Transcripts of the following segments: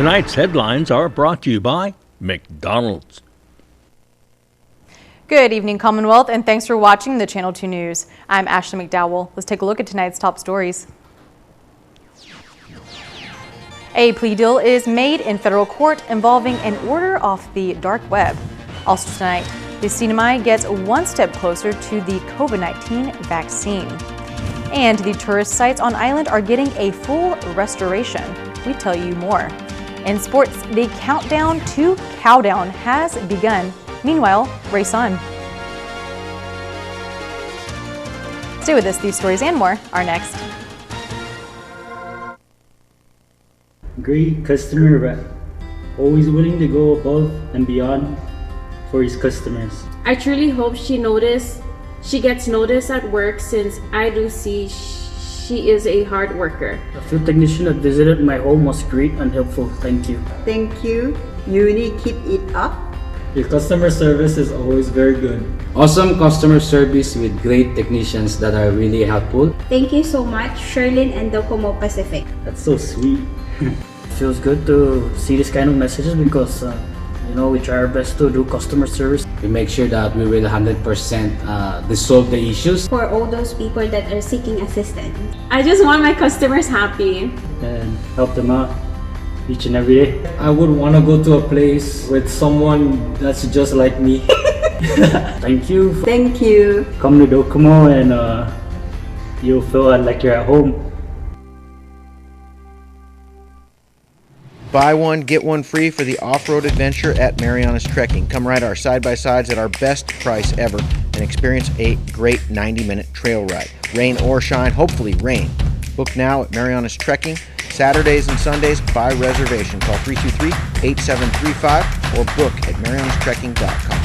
Tonight's headlines are brought to you by McDonald's. Good evening, Commonwealth, and thanks for watching the Channel 2 News. I'm Ashley McDowell. Let's take a look at tonight's top stories. A plea deal is made in federal court involving an order off the dark web. Also tonight, the CNMI gets one step closer to the COVID-19 vaccine. And the tourist sites on island are getting a full restoration. We tell you more. In sports, the countdown to Cowdown has begun. Meanwhile, race on. Stay with us. These stories and more are next. Great customer rep, always willing to go above and beyond for his customers. I truly hope she gets noticed at work, since I do see she is a hard worker. The field technician that visited my home was great and helpful. Thank you. Thank you. You really keep it up. Your customer service is always very good. Awesome customer service with great technicians that are really helpful. Thank you so much, Sherlyn and Docomo Pacific. That's so sweet. It feels good to see this kind of messages because we try our best to do customer service. We make sure that we will 100% resolve the issues. For all those people that are seeking assistance, I just want my customers happy and help them out each and every day. I would want to go to a place with someone that's just like me. Thank you. Thank you. Come to Docomo and you'll feel like you're at home. Buy one, get one free for the off-road adventure at Mariana's Trekking. Come ride our side-by-sides at our best price ever and experience a great 90-minute trail ride. Rain or shine, hopefully rain. Book now at Mariana's Trekking. Saturdays and Sundays by reservation. Call 323-8735 or book at marianastrekking.com.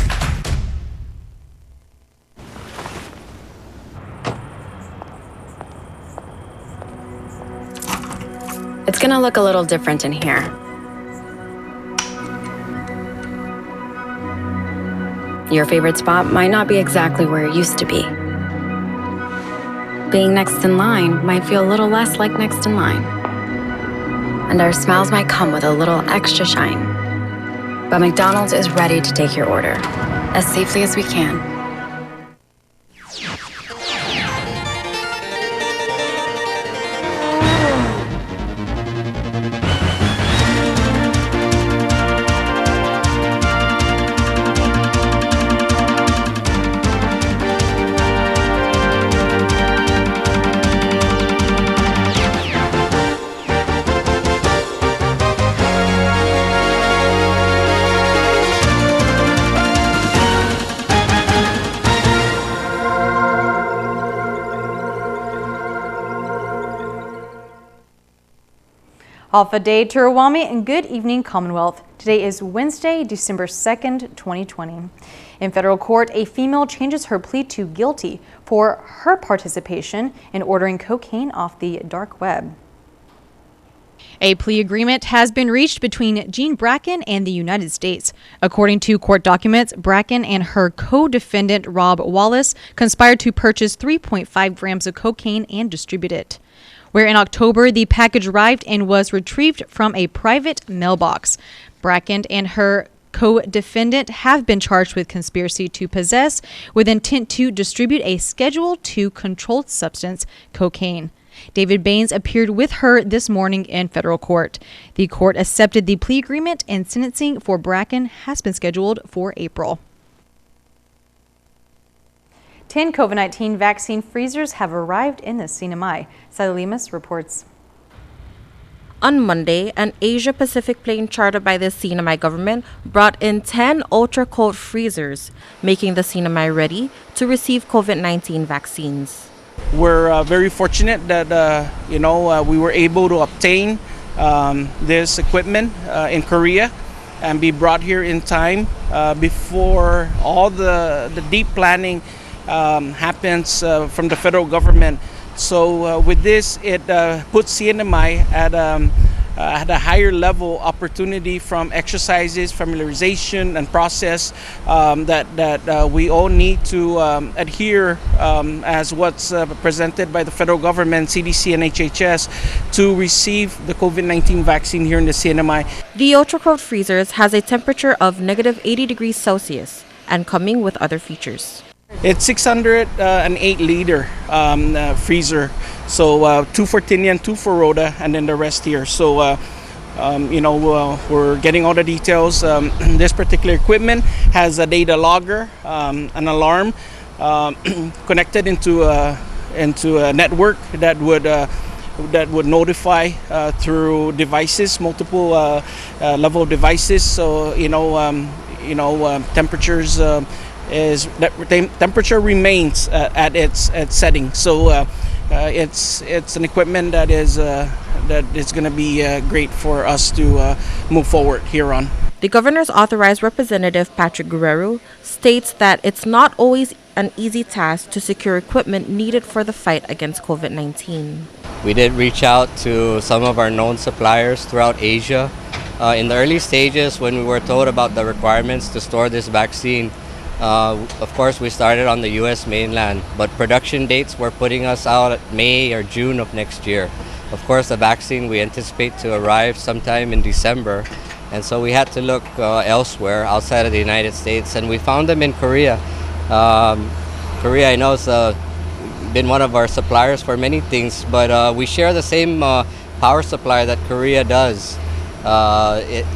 It's gonna look a little different in here. Your favorite spot might not be exactly where it used to be. Being next in line might feel a little less like next in line. And our smiles might come with a little extra shine. But McDonald's is ready to take your order as safely as we can. Alpha Day Turawami and good evening, Commonwealth. Today is Wednesday, December 2nd, 2020. In federal court, a female changes her plea to guilty for her participation in ordering cocaine off the dark web. A plea agreement has been reached between Jean Bracken and the United States. According to court documents, Bracken and her co-defendant Rob Wallace conspired to purchase 3.5 grams of cocaine and distribute it. Where in October, the package arrived and was retrieved from a private mailbox. Bracken and her co-defendant have been charged with conspiracy to possess with intent to distribute a Schedule II controlled substance, cocaine. David Baines appeared with her this morning in federal court. The court accepted the plea agreement and sentencing for Bracken has been scheduled for April. 10 COVID-19 vaccine freezers have arrived in the CNMI. Sally Lemus reports. On Monday, an Asia-Pacific plane chartered by the CNMI government brought in 10 ultra-cold freezers, making the CNMI ready to receive COVID-19 vaccines. We're very fortunate that we were able to obtain this equipment in Korea and be brought here in time before all the deep planning happens from the federal government. So with this, it puts CNMI at at a higher level opportunity from exercises, familiarization, and process that we all need to adhere as what's presented by the federal government, CDC, and HHS to receive the COVID-19 vaccine here in the CNMI. The ultra cold freezers has a temperature of negative 80 degrees Celsius and coming with other features. It's 608 liter freezer, so 2 for Tinian, 2 for Rhoda, and then the rest here. So we're getting all the details. This particular equipment has a data logger, an alarm connected into a network that would notify through devices, multiple level of devices. So temperatures. Temperature remains at its setting, so it's an equipment that is going to be great for us to move forward here on. The governor's authorized representative Patrick Guerrero states that it's not always an easy task to secure equipment needed for the fight against COVID-19. We did reach out to some of our known suppliers throughout Asia. In the early stages, when we were told about the requirements to store this vaccine, of course, we started on the U.S. mainland, but production dates were putting us out at May or June of next year. Of course, the vaccine we anticipate to arrive sometime in December, and so we had to look elsewhere outside of the United States, and we found them in Korea. Korea, I know, has been one of our suppliers for many things, but we share the same power supply that Korea does.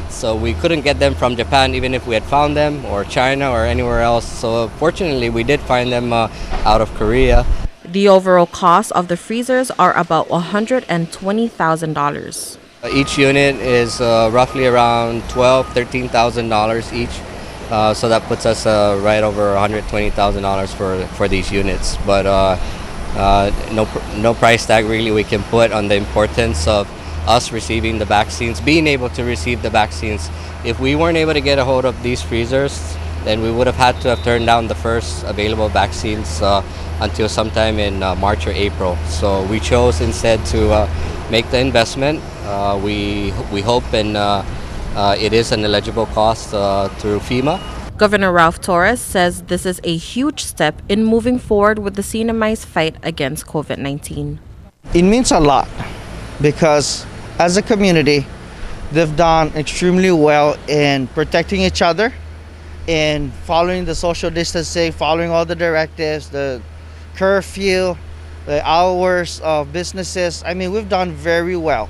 So we couldn't get them from Japan even if we had found them, or China or anywhere else. So fortunately we did find them out of Korea. The overall cost of the freezers are about $120,000. Each unit is roughly around $12,000, $13,000 each. So that puts us right over $120,000 for these units. But no price tag really we can put on the importance of us receiving the vaccines, being able to receive the vaccines. If we weren't able to get a hold of these freezers, then we would have had to have turned down the first available vaccines until sometime in March or April. So we chose instead to make the investment. We hope and it is an eligible cost through FEMA. Governor Ralph Torres says this is a huge step in moving forward with the CNMI's fight against COVID-19. It means a lot because as a community, they've done extremely well in protecting each other, in following the social distancing, following all the directives, the curfew, the hours of businesses. I mean, we've done very well.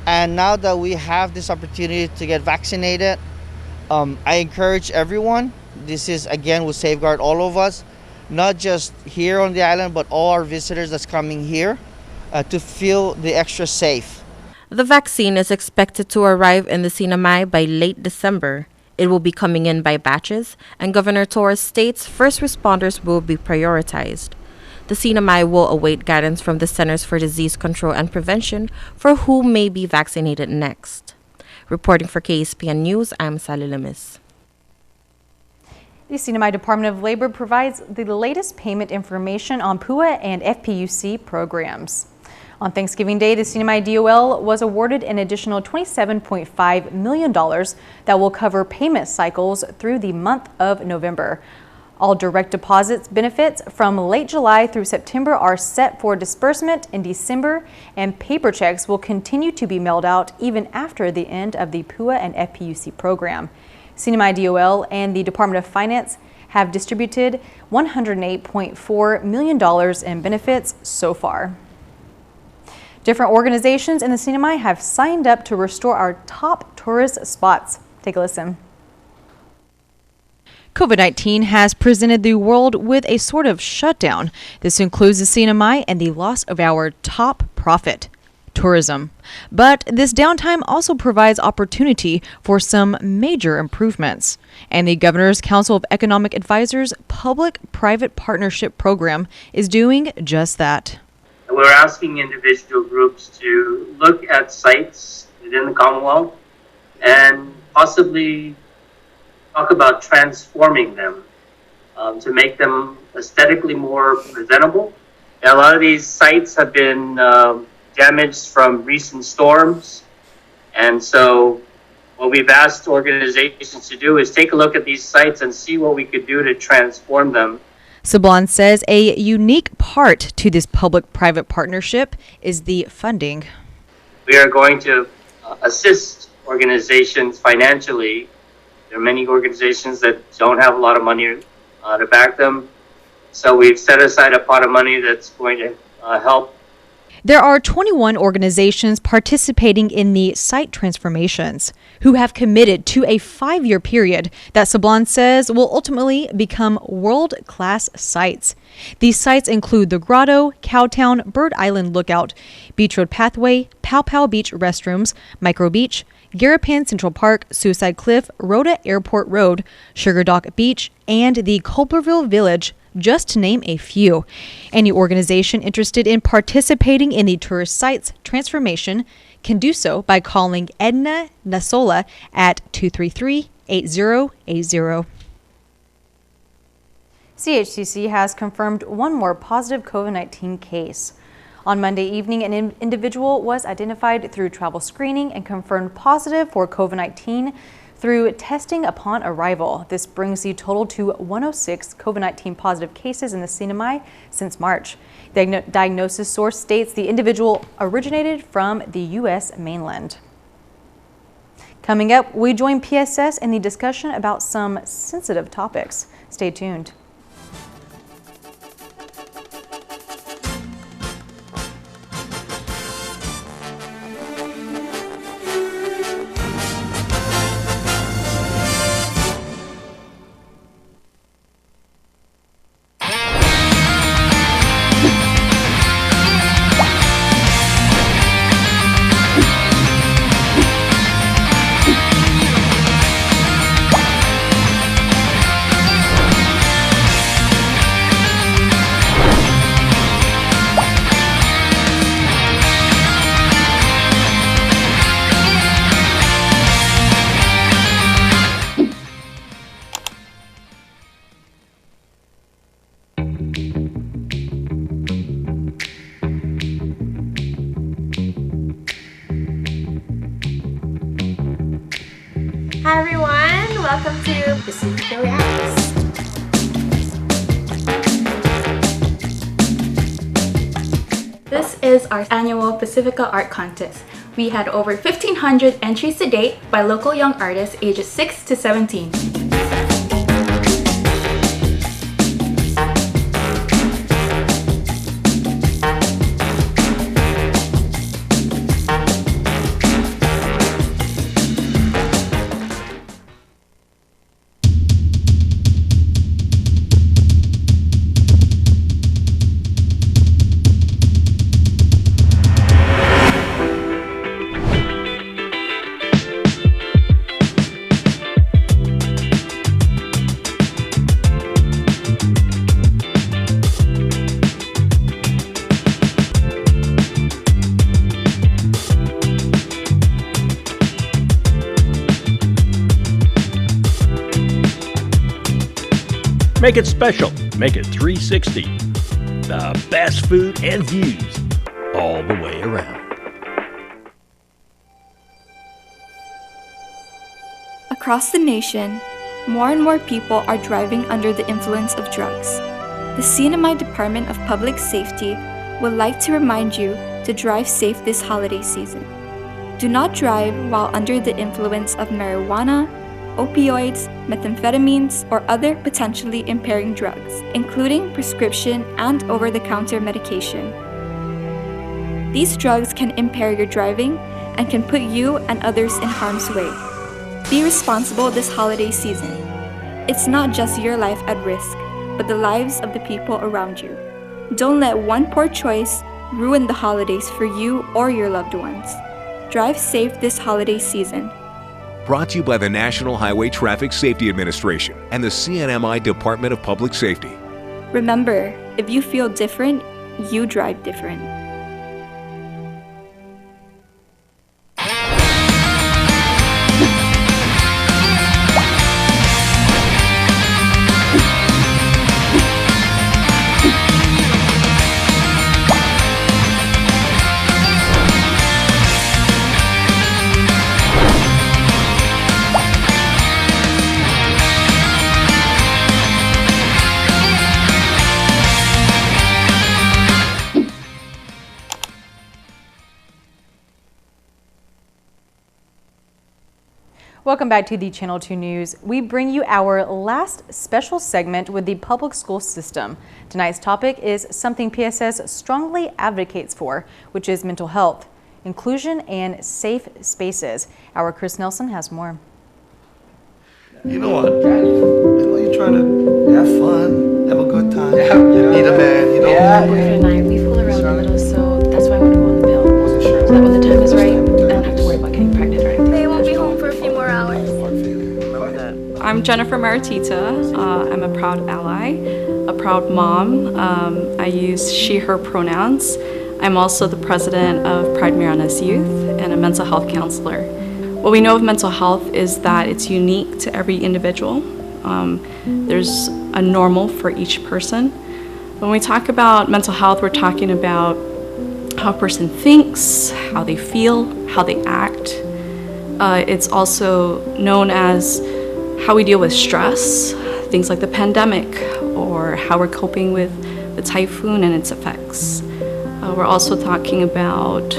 And now that we have this opportunity to get vaccinated, I encourage everyone. This is, again, will safeguard all of us, not just here on the island, but all our visitors that's coming here to feel the extra safe. The vaccine is expected to arrive in the CNMI by late December. It will be coming in by batches, and Governor Torres states first responders will be prioritized. The CNMI will await guidance from the Centers for Disease Control and Prevention for who may be vaccinated next. Reporting for KSPN News, I'm Sally Lemis. The CNMI Department of Labor provides the latest payment information on PUA and FPUC programs. On Thanksgiving Day, the CNMI DOL was awarded an additional $27.5 million that will cover payment cycles through the month of November. All direct deposits benefits from late July through September are set for disbursement in December, and paper checks will continue to be mailed out even after the end of the PUA and FPUC program. CNMI DOL and the Department of Finance have distributed $108.4 million in benefits so far. Different organizations in the CNMI have signed up to restore our top tourist spots. Take a listen. COVID-19 has presented the world with a sort of shutdown. This includes the CNMI and the loss of our top profit, tourism. But this downtime also provides opportunity for some major improvements. And the Governor's Council of Economic Advisors Public-Private Partnership Program is doing just that. We're asking individual groups to look at sites within the Commonwealth and possibly talk about transforming them to make them aesthetically more presentable. And a lot of these sites have been damaged from recent storms, And so what we've asked organizations to do is take a look at these sites and see what we could do to transform them. Sablan says a unique part to this public-private partnership is the funding. We are going to assist organizations financially. There are many organizations that don't have a lot of money to back them. So we've set aside a pot of money that's going to help. There are 21 organizations participating in the site transformations who have committed to a 5-year period that Sablan says will ultimately become world-class sites. These sites include the Grotto, Cowtown, Bird Island Lookout, Beach Road Pathway, Pow Pow Beach Restrooms, Micro Beach, Garapan Central Park, Suicide Cliff, Rhoda Airport Road, Sugar Dock Beach, and the Culperville Village, just to name a few. Any organization interested in participating in the tourist sites transformation can do so by calling Edna Nasola at 233-8080. CHCC has confirmed one more positive COVID-19 case. On Monday evening, an individual was identified through travel screening and confirmed positive for COVID-19 through testing upon arrival. This brings the total to 106 COVID-19 positive cases in the Sinai since March. The diagnosis source states the individual originated from the U.S. mainland. Coming up, we join PSS in the discussion about some sensitive topics. Stay tuned. Hi everyone, welcome to Pacifica Reacts. This is our annual Pacifica Art Contest. We had over 1,500 entries to date by local young artists ages 6 to 17. Make it special. Make it 360. The best food and views all the way around. Across the nation, more and more people are driving under the influence of drugs. The CNMI Department of Public Safety would like to remind you to drive safe this holiday season. Do not drive while under the influence of marijuana, opioids, methamphetamines, or other potentially impairing drugs, including prescription and over-the-counter medication. These drugs can impair your driving and can put you and others in harm's way. Be responsible this holiday season. It's not just your life at risk, but the lives of the people around you. Don't let one poor choice ruin the holidays for you or your loved ones. Drive safe this holiday season. Brought to you by the National Highway Traffic Safety Administration and the CNMI Department of Public Safety. Remember, if you feel different, you drive different. Welcome back to the Channel 2 News. We bring you our last special segment with the public school system. Tonight's topic is something PSS strongly advocates for, which is mental health, inclusion, and safe spaces. Our Chris Nelson has more. You know what? I know you're trying to have fun, have a good time. You need a man, you know? My boyfriend and I, we fool around a little, so that's why I want to go on the pill. So that when the time is right, I don't have to worry about getting pregnant or anything. They won't be home for a few more hours. I'm Jennifer Maratita. I'm a proud ally, a proud mom. I use she, her pronouns. I'm also the president of Pride Mariana's Youth and a mental health counselor. What we know of mental health is that it's unique to every individual. There's a normal for each person. When we talk about mental health, we're talking about how a person thinks, how they feel, how they act. It's also known as how we deal with stress, things like the pandemic, or how we're coping with the typhoon and its effects. We're also talking about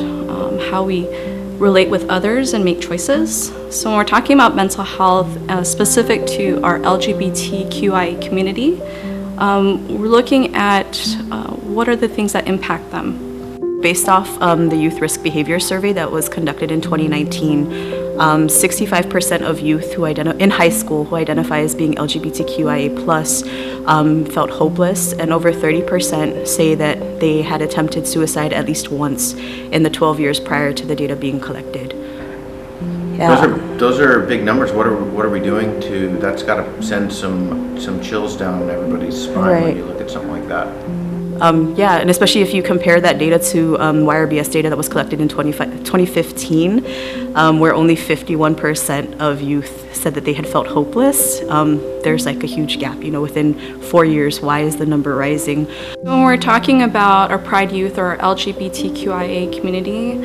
how we relate with others and make choices. So when we're talking about mental health specific to our LGBTQIA community, we're looking at what are the things that impact them. Based off the Youth Risk Behavior Survey that was conducted in 2019, 65% of youth who in high school who identify as being LGBTQIA+, felt hopeless, and over 30% say that they had attempted suicide at least once in the 12 years prior to the data being collected. Yeah. Those are big numbers. What are we doing to? That's got to send some chills down everybody's spine when you look at something like that. Yeah, and especially if you compare that data to YRBS data that was collected in 2015, where only 51% of youth said that they had felt hopeless. There's like a huge gap, within 4 years. Why is the number rising? When we're talking about our Pride Youth or our LGBTQIA community,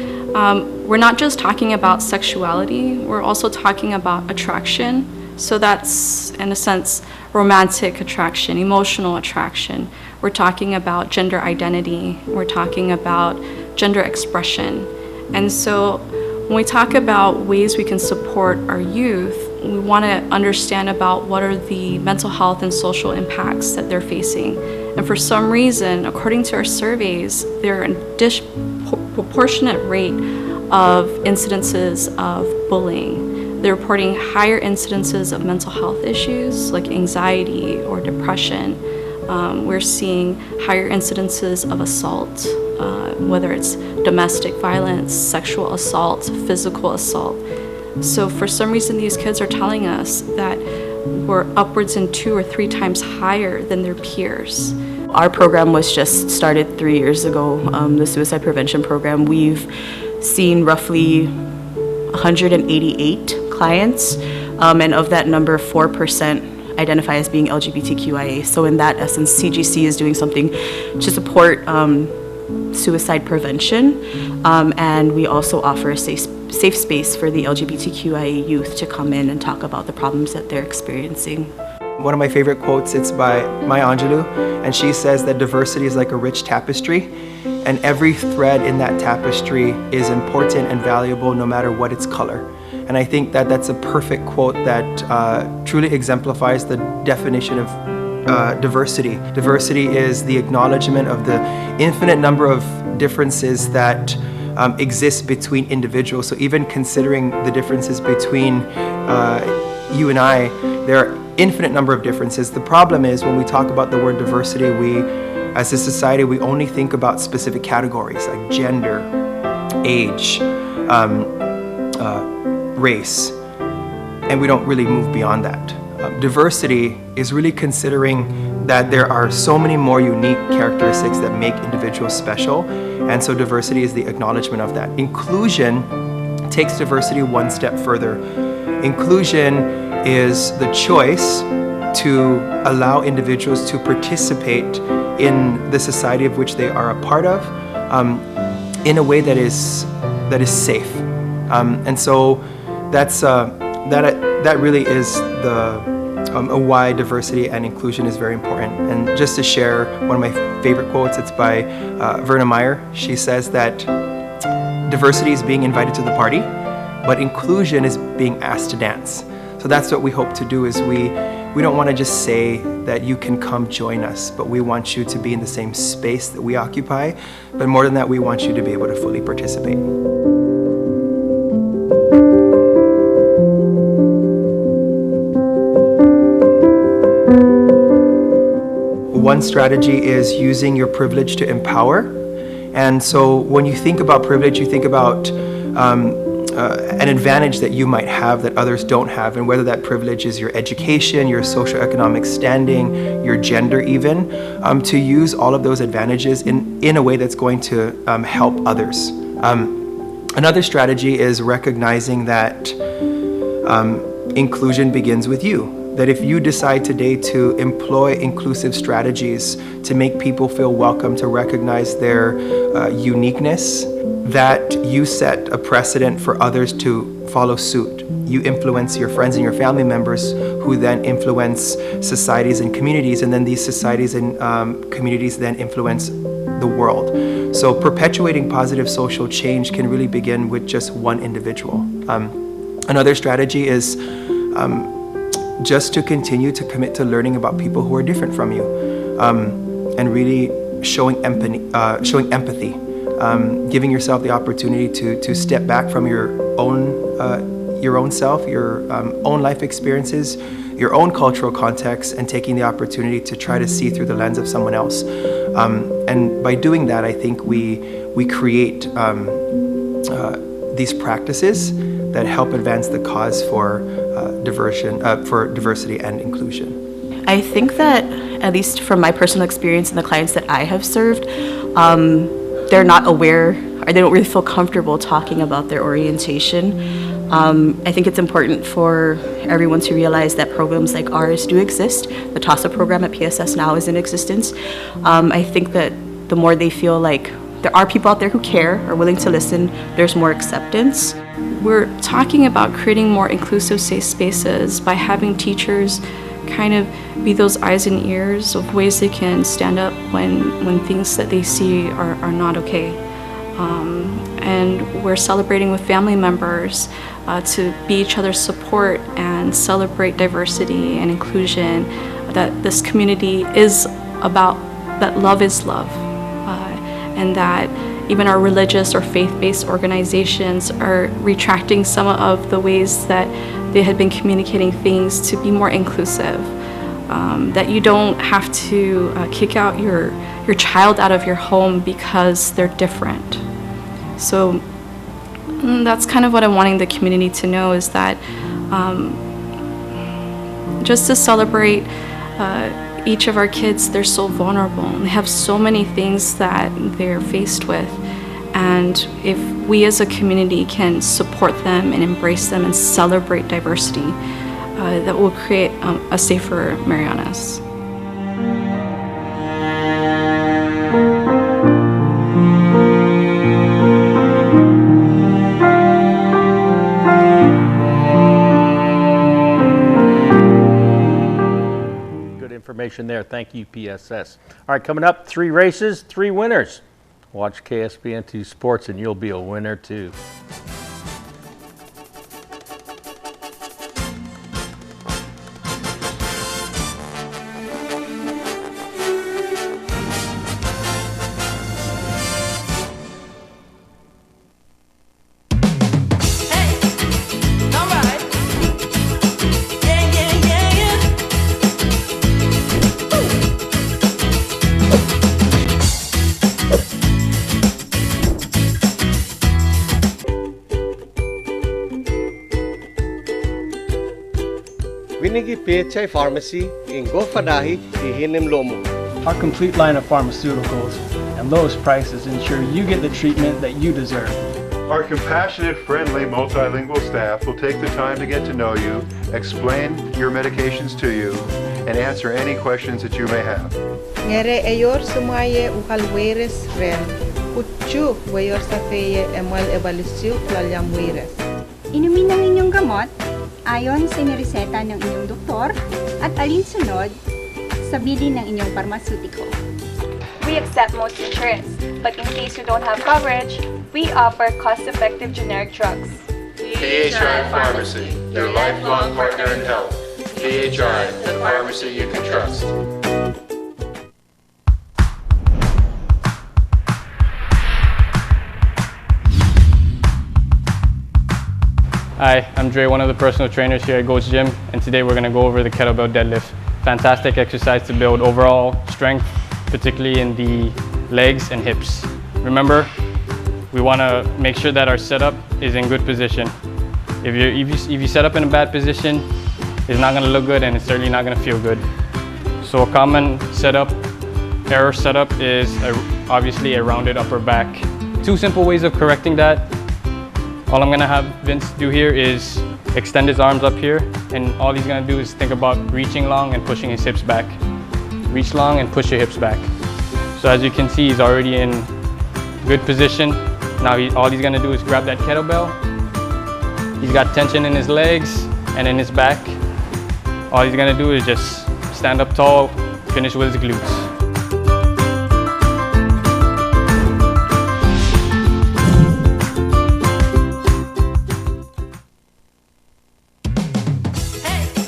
we're not just talking about sexuality, we're also talking about attraction. So that's, in a sense, romantic attraction, emotional attraction. We're talking about gender identity. We're talking about gender expression. And so when we talk about ways we can support our youth, we want to understand about what are the mental health and social impacts that they're facing. And for some reason, according to our surveys, there are a disproportionate rate of incidences of bullying. They're reporting higher incidences of mental health issues like anxiety or depression. We're seeing higher incidences of assault, whether it's domestic violence, sexual assault, physical assault. So for some reason, these kids are telling us that we're upwards in 2 or 3 times higher than their peers. Our program was just started 3 years ago, the suicide prevention program. We've seen roughly 188 clients, and of that number, 4% identify as being LGBTQIA. So in that essence, CGC is doing something to support suicide prevention, and we also offer a safe space for the LGBTQIA youth to come in and talk about the problems that they're experiencing. One of my favorite quotes, it's by Maya Angelou, and she says that diversity is like a rich tapestry, and every thread in that tapestry is important and valuable no matter what its color. And I think that that's a perfect quote that truly exemplifies the definition of diversity. Diversity is the acknowledgement of the infinite number of differences that exist between individuals. So even considering the differences between you and I, there are infinite number of differences. The problem is when we talk about the word diversity, as a society, we only think about specific categories like gender, age, race, and we don't really move beyond that. Diversity is really considering that there are so many more unique characteristics that make individuals special, and so diversity is the acknowledgement of that. Inclusion takes diversity one step further. Inclusion is the choice to allow individuals to participate in the society of which they are a part of in a way that is safe. And so that really is why diversity and inclusion is very important. And just to share one of my favorite quotes, it's by Verna Meyer. She says that diversity is being invited to the party, but inclusion is being asked to dance. So that's what we hope to do, is we don't want to just say that you can come join us, but we want you to be in the same space that we occupy. But more than that, we want you to be able to fully participate. One strategy is using your privilege to empower. And so when you think about privilege, you think about an advantage that you might have that others don't have, and whether that privilege is your education, your socioeconomic standing, your gender even, to use all of those advantages in a way that's going to help others. Another strategy is recognizing that inclusion begins with you. That if you decide today to employ inclusive strategies to make people feel welcome, to recognize their uniqueness, that you set a precedent for others to follow suit. You influence your friends and your family members, who then influence societies and communities, and then these societies and communities then influence the world. So perpetuating positive social change can really begin with just one individual. Another strategy is just to continue to commit to learning about people who are different from you, and really showing empathy, giving yourself the opportunity to step back from your own self, your own life experiences, your own cultural context, and taking the opportunity to try to see through the lens of someone else. And by doing that, I think we create these practices that help advance the cause for diversity and inclusion. I think that, at least from my personal experience and the clients that I have served, they're not aware, or they don't really feel comfortable talking about their orientation. I think it's important for everyone to realize that programs like ours do exist. The TASA program at PSS now is in existence. I think that the more they feel like there are people out there who care, are willing to listen, there's more acceptance. We're talking about creating more inclusive safe spaces by having teachers kind of be those eyes and ears of ways they can stand up when things that they see are not okay. And we're celebrating with family members to be each other's support and celebrate diversity and inclusion, that this community is about, that love is love, and that even our religious or faith-based organizations are retracting some of the ways that they had been communicating things to be more inclusive. That you don't have to kick out your child out of your home because they're different. So that's kind of what I'm wanting the community to know, is that just to celebrate each of our kids, they're so vulnerable. They have so many things that they're faced with. And if we as a community can support them and embrace them and celebrate diversity, that will create a safer Marianas. Good information there. Thank you, PSS. All right, coming up, 3 races, 3 winners. Watch KSPN2 Sports and you'll be a winner too. Winigi PHI Pharmacy in Gofadahi, Ihinim Lomo. Our complete line of pharmaceuticals and lowest prices ensure you get the treatment that you deserve. Our compassionate, friendly, multilingual staff will take the time to get to know you, explain your medications to you, and answer any questions that you may have. Ngere ayor sumaye uhalweres ren, kutsu wayor safeye emal ebalisyo klalyam weres. Inumin ang inyong gamot ayon sa inireseta ng inyong doktor at alinsunod sa bilin ng inyong parmasutiko. We accept most insurance, but in case you don't have coverage, we offer cost-effective generic drugs. PHI Pharmacy, your lifelong partner in health. PHI, the pharmacy you can trust. Hi, I'm Dre, one of the personal trainers here at Goats Gym, and today we're going to go over the kettlebell deadlift. Fantastic exercise to build overall strength, particularly in the legs and hips. Remember, we want to make sure that our setup is in good position. If you set up in a bad position, it's not going to look good and it's certainly not going to feel good. So a common error setup is obviously a rounded upper back. 2 simple ways of correcting that. All I'm gonna have Vince do here is extend his arms up here, and all he's gonna do is think about reaching long and pushing his hips back. Reach long and push your hips back. So as you can see, he's already in good position. Now all he's gonna do is grab that kettlebell. He's got tension in his legs and in his back. All he's gonna do is just stand up tall, finish with his glutes.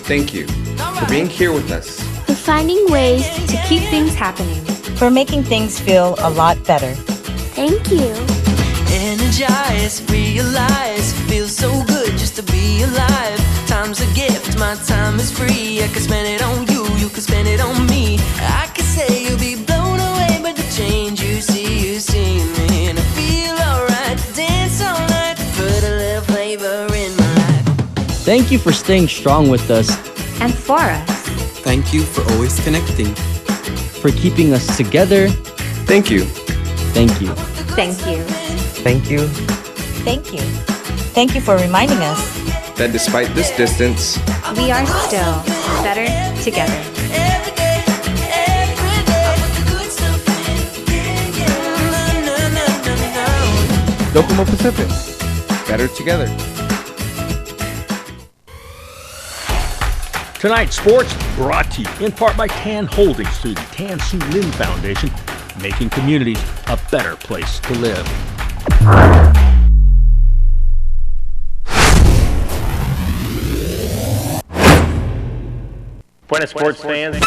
Thank you for being here with us. For finding ways to keep things happening. For making things feel a lot better. Thank you. Energize, realize, feels so good just to be alive. Time's a gift, my time is free. I can spend it on you, you can spend it on me. I could say you'll be blown away by the change you see me. And I feel alright, dance all night, put a little flavor in my life. Thank you for staying strong with us. And for us. Thank you for always connecting. For keeping us together. Thank you. Thank you. Thank you. Thank you. Thank you. Thank you for reminding us that despite this distance, we are still better together. Docomo Pacific, better together. Tonight's sports brought to you in part by Tan Holdings through the Tan Su Lin Foundation, making communities a better place to live. Buenas sports fans.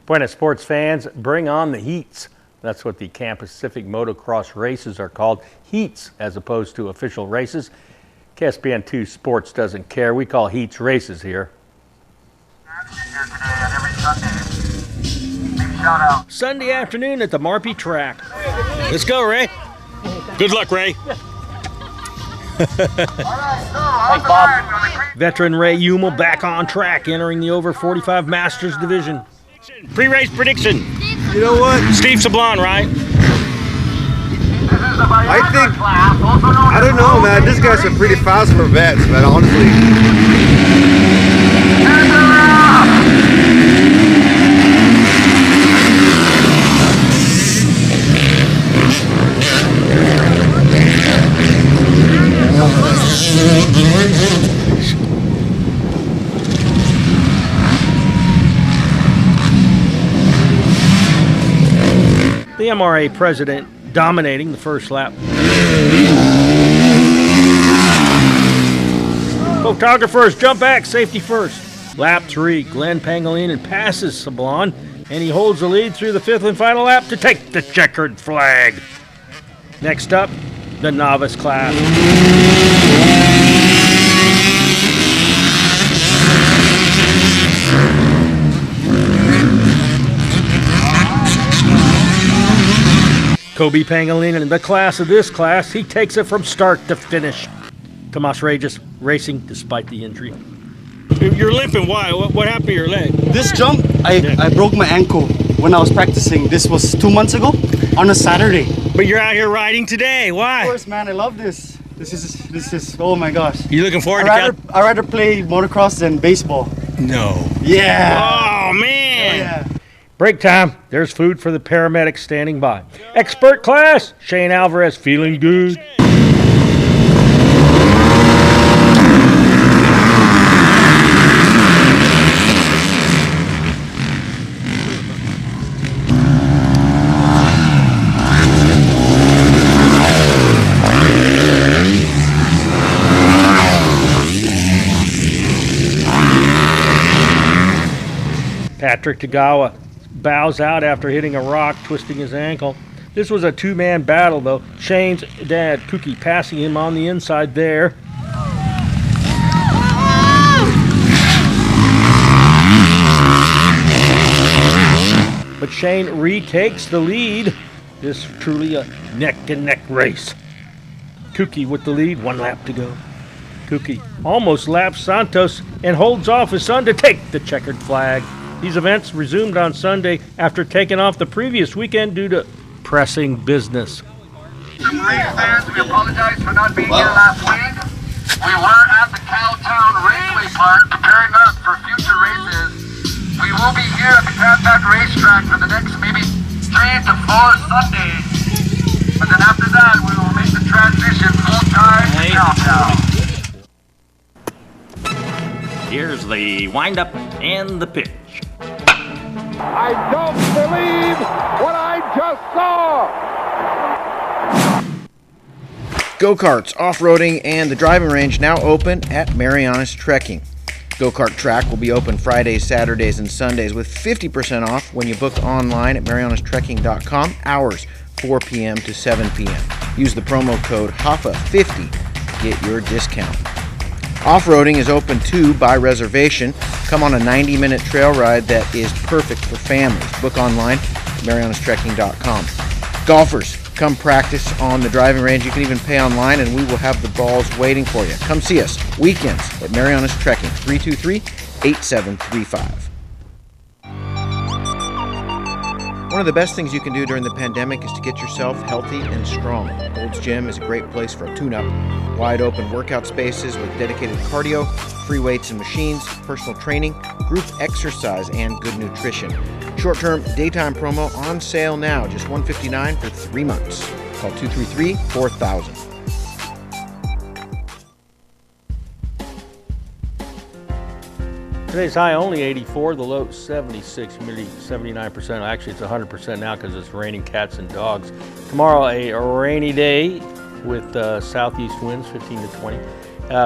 Buenas sports fans, bring on the heats. That's what the Camp Pacific Motocross races are called, heats as opposed to official races. KSPN2 Sports doesn't care. We call heats races here. Sunday afternoon at the Marpy track. Let's go, Ray. Good luck, Ray. Thanks, Bob. Veteran Ray Hummel back on track, entering the over 45 Masters division. Pre-race prediction. You know what? Steve Sablon, right? I don't know, man. This guy's a pretty fast for vets, but honestly. The MRA president dominating the first lap. Photographers jump back, safety first. Lap 3, Glenn Pangolinan passes Sablon, and he holds the lead through the 5th and final lap to take the checkered flag. Next up, the novice class. Kobe Pangolinan in the class of this class, he takes it from start to finish. Tomas Regis racing despite the injury. You're limping, why? What happened to your leg? This jump, I broke my ankle when I was practicing. This was 2 months ago on a Saturday. But you're out here riding today, why? Of course, man, I love this. This is. Oh my gosh. You looking forward I'd rather play motocross than baseball. No. Yeah. Oh, man. Oh, yeah. Break time. There's food for the paramedics standing by. Expert class. Shane Alvarez feeling good. Patrick Tagawa bows out after hitting a rock, twisting his ankle. This was a two-man battle, though. Shane's dad, Cookie, passing him on the inside there. But Shane retakes the lead. This truly a neck-and-neck race. Cookie with the lead, 1 lap to go. Cookie almost laps Santos and holds off his son to take the checkered flag. These events resumed on Sunday after taking off the previous weekend due to pressing business. Some race fans, we apologize for not being here last week. We were at the Cowtown Raceway Park preparing us for future races. We will be here at the Canpack Racetrack for the next maybe 3 to 4 Sundays. But then after that, we will make the transition full-time to Cowtown. Here's the wind-up and the pitch. I don't believe what I just saw! Go-karts, off-roading, and the driving range now open at Marianas Trekking. Go-kart track will be open Fridays, Saturdays, and Sundays with 50% off when you book online at marianastrekking.com, hours 4 p.m. to 7 p.m. Use the promo code HAFA50 to get your discount. Off-roading is open too by reservation. Come on a 90-minute trail ride that is perfect for families. Book online at marianastrekking.com. Golfers, come practice on the driving range. You can even pay online and we will have the balls waiting for you. Come see us weekends at Marianas Trekking, 323-8735. One of the best things you can do during the pandemic is to get yourself healthy and strong. Gold's Gym is a great place for a tune-up. Wide open workout spaces with dedicated cardio, free weights and machines, personal training, group exercise, and good nutrition. Short-term daytime promo on sale now, just $159 for 3 months. Call 233-4000. Today's high only 84, the low 76, humidity 79%. Actually, it's 100% now because it's raining cats and dogs. Tomorrow, a rainy day with southeast winds, 15 to 20.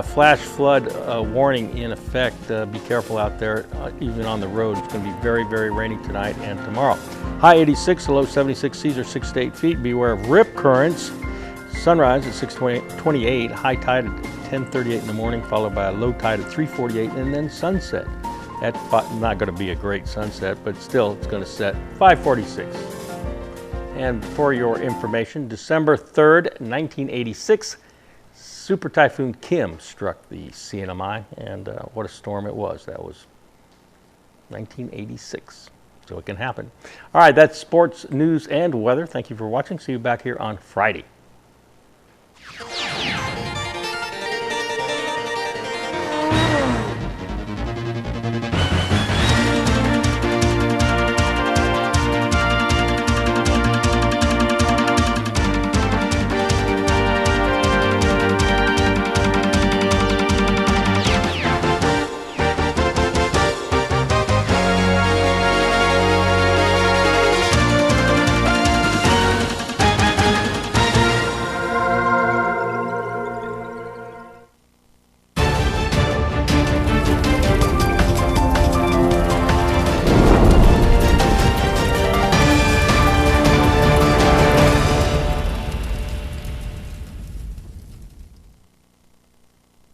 Flash flood warning in effect. Be careful out there, even on the road. It's going to be very, very rainy tonight and tomorrow. High 86, the low 76, seas are 6 to 8 feet. Beware of rip currents. Sunrise at 6:28, high tide at 10:38 in the morning, followed by a low tide at 3:48, and then sunset. That's not going to be a great sunset, but still it's going to set 5:46. And for your information, December 3rd, 1986, Super Typhoon Kim struck the CNMI, and what a storm it was. That was 1986, so it can happen. All right, that's sports, news, and weather. Thank you for watching. See you back here on Friday.